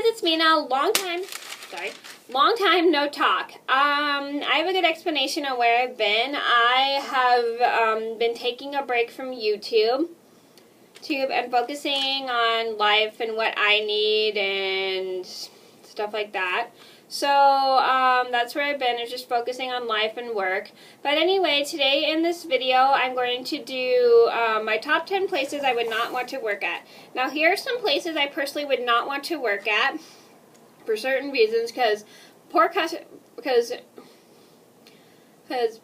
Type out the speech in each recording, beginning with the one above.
guys, it's Mena. Long time no talk. I have a good explanation of where I've been. I have been taking a break from YouTube and focusing on life and what I need and stuff like that. So that's where I've been, is just focusing on life and work. But anyway, today in this video, I'm going to do my top 10 places I would not want to work at. Now, here are some places I personally would not want to work at for certain reasons, because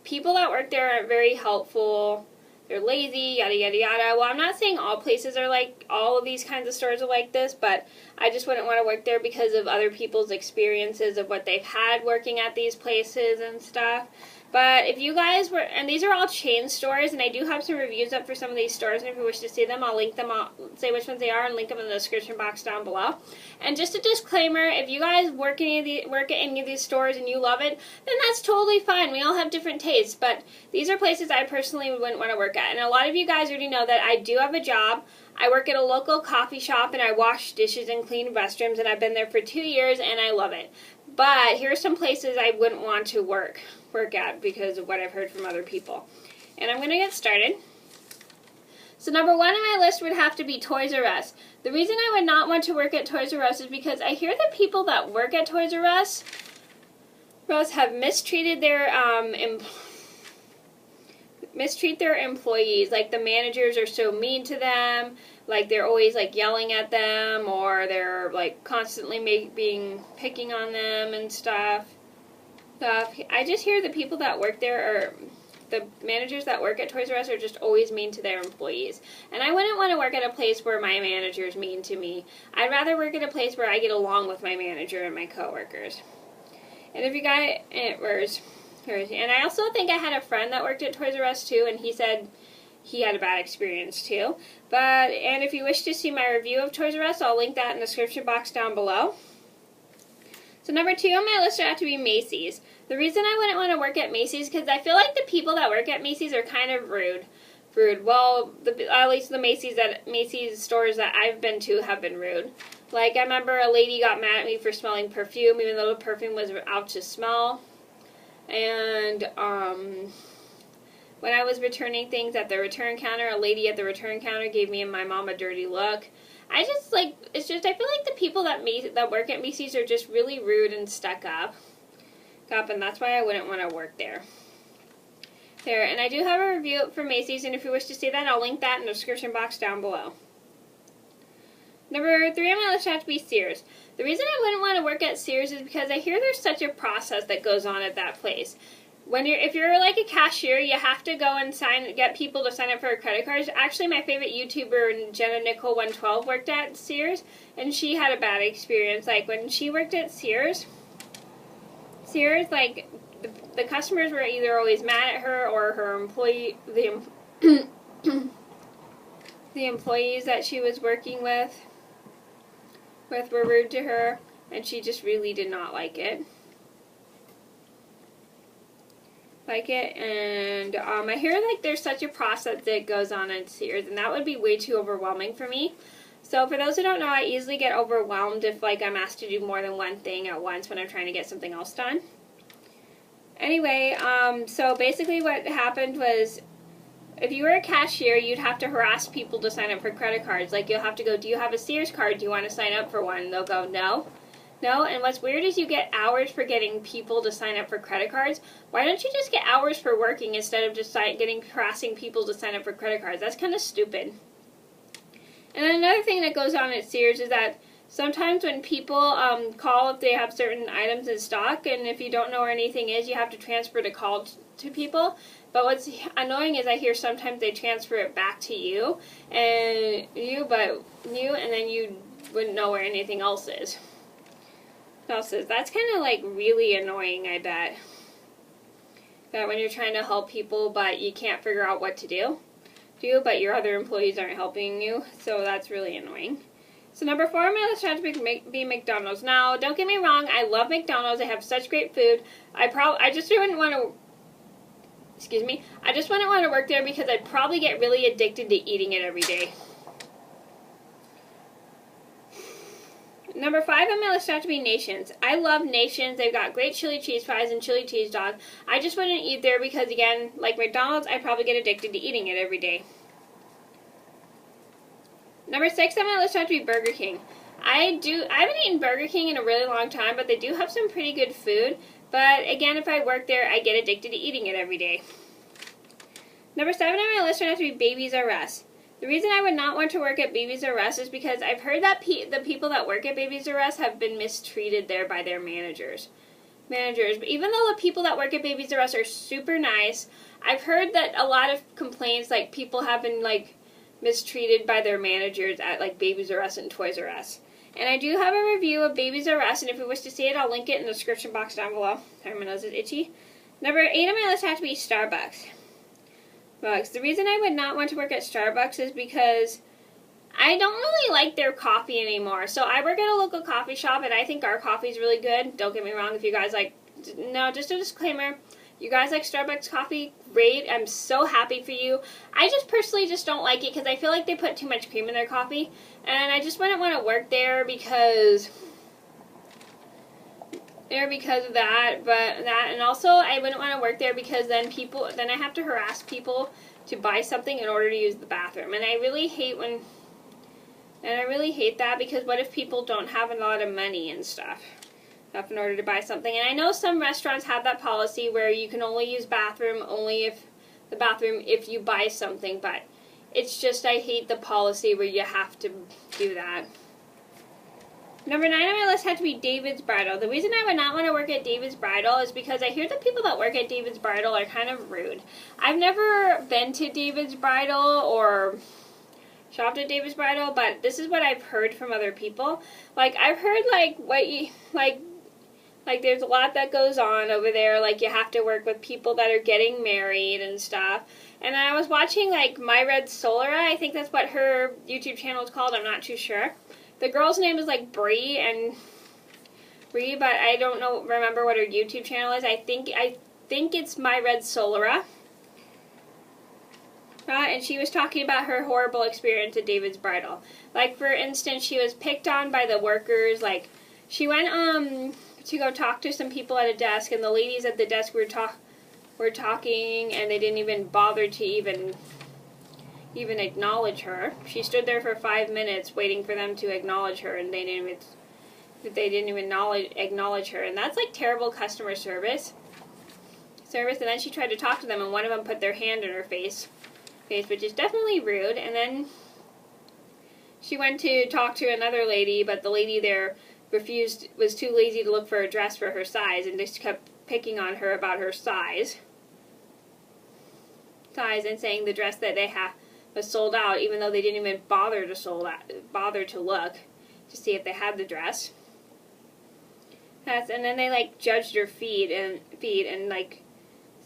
people that work there aren't very helpful. They're lazy, yada, yada, yada. Well, I'm not saying all places are like, all of these kinds of stores are like this, but I just wouldn't want to work there because of other people's experiences of what they've had working at these places and stuff. But if you guys were, and these are all chain stores, and I do have some reviews up for some of these stores, and if you wish to see them, I'll link them, I'll say which ones they are, and link them in the description box down below. And just a disclaimer, if you guys work at any of these stores and you love it, then that's totally fine. We all have different tastes, but these are places I personally wouldn't want to work at. And a lot of you guys already know that I do have a job. I work at a local coffee shop, and I wash dishes and clean restrooms, and I've been there for 2 years, and I love it. But here are some places I wouldn't want to work at because of what I've heard from other people. And I'm going to get started. So number one on my list would have to be Toys R Us. The reason I would not want to work at Toys R Us is because I hear that people that work at Toys R Us have mistreated their employees. Like, the managers are so mean to them, like they're always like yelling at them, or they're like constantly picking on them and stuff. I just hear the people that work there, or the managers that work at Toys R Us, are just always mean to their employees. And I wouldn't want to work at a place where my manager is mean to me. I'd rather work at a place where I get along with my manager and my coworkers. And if you guys, and I also think I had a friend that worked at Toys R Us too, and he said he had a bad experience too. And if you wish to see my review of Toys R Us, I'll link that in the description box down below. So number two on my list would have to be Macy's. The reason I wouldn't want to work at Macy's is because I feel like the people that work at Macy's are kind of rude. Well, at least the Macy's stores that I've been to have been rude. Like, I remember a lady got mad at me for smelling perfume, even though the perfume was out to smell. And when I was returning things at the return counter, a lady at the return counter gave me and my mom a dirty look. I feel like the people that work at Macy's are just really rude and stuck up, and that's why I wouldn't want to work there. And I do have a review for Macy's, and if you wish to see that, I'll link that in the description box down below. Number three on my list has to be Sears. The reason I wouldn't want to work at Sears is because I hear there's such a process that goes on at that place. If you're like a cashier, you have to go and get people to sign up for a credit card. Actually, my favorite YouTuber, Jenna Nicole 112, worked at Sears, and she had a bad experience. Like, when she worked at Sears, like, the customers were either always mad at her, or the employees that she was working with were rude to her, and she just really did not like it. And I hear like there's such a process that goes on at Sears, and that would be way too overwhelming for me. So for those who don't know, I easily get overwhelmed if like I'm asked to do more than one thing at once when I'm trying to get something else done. Anyway, so basically what happened was, if you were a cashier, you'd have to harass people to sign up for credit cards. Like, you'll have to go, do you have a Sears card? Do you want to sign up for one? And they'll go, no. No, and what's weird is you get hours for getting people to sign up for credit cards. Why don't you just get hours for working instead of just harassing people to sign up for credit cards? That's kind of stupid. And then another thing that goes on at Sears is that sometimes when people call if they have certain items in stock, and if you don't know where anything is, you have to transfer the call to people. But what's annoying is I hear sometimes they transfer it back to you, and then you wouldn't know where anything else is. That's kind of like really annoying, I bet. That when you're trying to help people, but you can't figure out what to do, but your other employees aren't helping you, so that's really annoying. So number four on my list has to be McDonald's. Now, don't get me wrong, I love McDonald's. They have such great food. I just wouldn't want to work there because I'd probably get really addicted to eating it every day. Number 5 on my list has to be Nations. I love Nations. They've got great chili cheese fries and chili cheese dog. I just wouldn't eat there because, again, like McDonald's, I'd probably get addicted to eating it every day. Number 6 on my list has to be Burger King. I haven't eaten Burger King in a really long time, but they do have some pretty good food. But, again, if I work there, I get addicted to eating it every day. Number 7 on my list has to be Babies R Us. The reason I would not want to work at Babies R Us is because I've heard that the people that work at Babies R Us have been mistreated there by their managers. But even though the people that work at Babies R Us are super nice, I've heard that a lot of complaints, like people have been like mistreated by their managers at like Babies R Us and Toys R Us. And I do have a review of Babies R Us, and if you wish to see it, I'll link it in the description box down below. Sorry, my nose is itchy. Number 8 on my list has to be Starbucks. The reason I would not want to work at Starbucks is because I don't really like their coffee anymore. So I work at a local coffee shop, and I think our coffee is really good. Don't get me wrong, if you guys like, no, just a disclaimer, you guys like Starbucks coffee, great. I'm so happy for you. I just personally just don't like it because I feel like they put too much cream in their coffee, and I just wouldn't want to work there because of that, and also I wouldn't want to work there because then I have to harass people to buy something in order to use the bathroom, and I really hate that because what if people don't have a lot of money and stuff in order to buy something? And I know some restaurants have that policy where you can only use the bathroom if you buy something, but it's just I hate the policy where you have to do that. Number 9 on my list had to be David's Bridal. The reason I would not want to work at David's Bridal is because I hear that people that work at David's Bridal are kind of rude. I've never been to David's Bridal or shopped at David's Bridal, but this is what I've heard from other people. Like, I've heard, like there's a lot that goes on over there. Like, you have to work with people that are getting married and stuff. And I was watching, like, My Red Solera. I think that's what her YouTube channel is called. I'm not too sure. The girl's name is like Bree, but I don't remember what her YouTube channel is. I think it's My Red Solera. And she was talking about her horrible experience at David's Bridal. Like, for instance, she was picked on by the workers. Like, she went to go talk to some people at a desk, and the ladies at the desk were talking, and they didn't even bother to even acknowledge her. She stood there for 5 minutes waiting for them to acknowledge her, and they didn't even acknowledge her. And that's like terrible customer service. And then she tried to talk to them, and one of them put their hand in her face, which is definitely rude. And then she went to talk to another lady, but the lady there was too lazy to look for a dress for her size, and just kept picking on her about her size and saying the dress that they have was sold out, even though they didn't even bother to look to see if they had the dress. And then they like judged her feet and like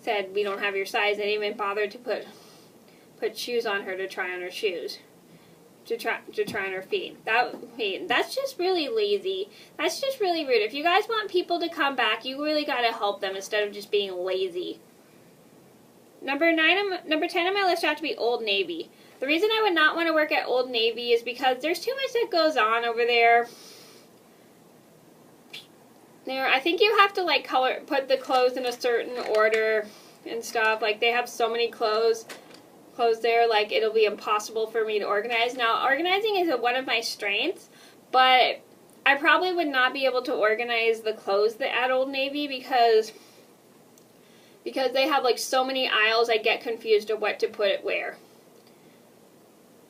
said, we don't have your size. They didn't even bother to put shoes on her to try on her shoes, to try on her feet. That's just really lazy. That's just really rude. If you guys want people to come back, you really gotta help them instead of just being lazy. Number 10 on my list has to be Old Navy. The reason I would not want to work at Old Navy is because there's too much that goes on over there. I think you have to like put the clothes in a certain order and stuff. Like, they have so many clothes there, like it'll be impossible for me to organize. Now, organizing is one of my strengths, but I probably would not be able to organize the clothes at Old Navy because they have like so many aisles. I get confused of what to put where.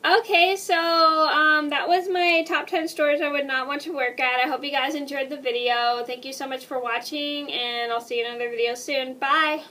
Okay, so that was my top 10 stores I would not want to work at. I hope you guys enjoyed the video. Thank you so much for watching, and I'll see you in another video soon. Bye!